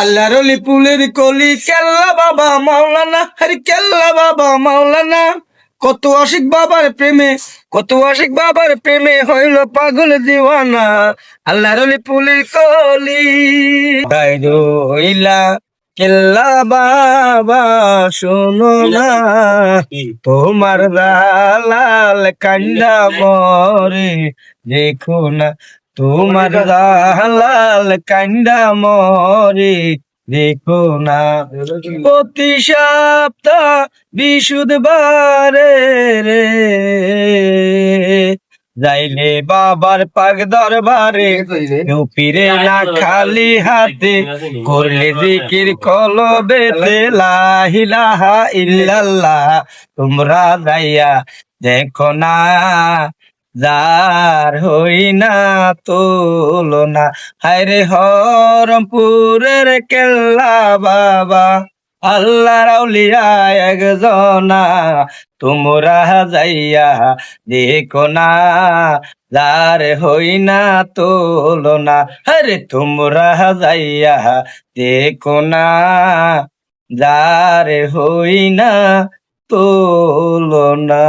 আল্লাহর অলি ফুলের কলি কেল্লা বাবা মাওলানা, হরি কেল্লা বাবা মাওলানা। কত আশিক বাবার প্রেমে, কত আশিক বাবার প্রেমে হইল পাগল দিওয়ানা। আল্লাহর অলি ফুলের কলি তাই রইলা কেল্লা বাবা, শোনো না তোমার লাল কান্ডা মরে, দেখো না তোমার লাল কান্ডা মরে, দেখো না। প্রতি সপ্তাহ বিশুদ্ধবারে রে যাইলে বাবার পাক দরবারে, কেউ ফিরে না খালি হাতে, করলে জিকির কলবেতে লা ইলাহা ইল্লাল্লাহ। তোমরা যাইয়া দেখো না যার হই না তুলনা, হায়রে হরমপুরের কেল্লা বাবা, আল্লাহর আউলিয়া একজনা। তোমরা যাইয়া দেখো না যার হই না তুলনা, আরে তোমরা যাইয়া দেখো না যার হই না তুলনা।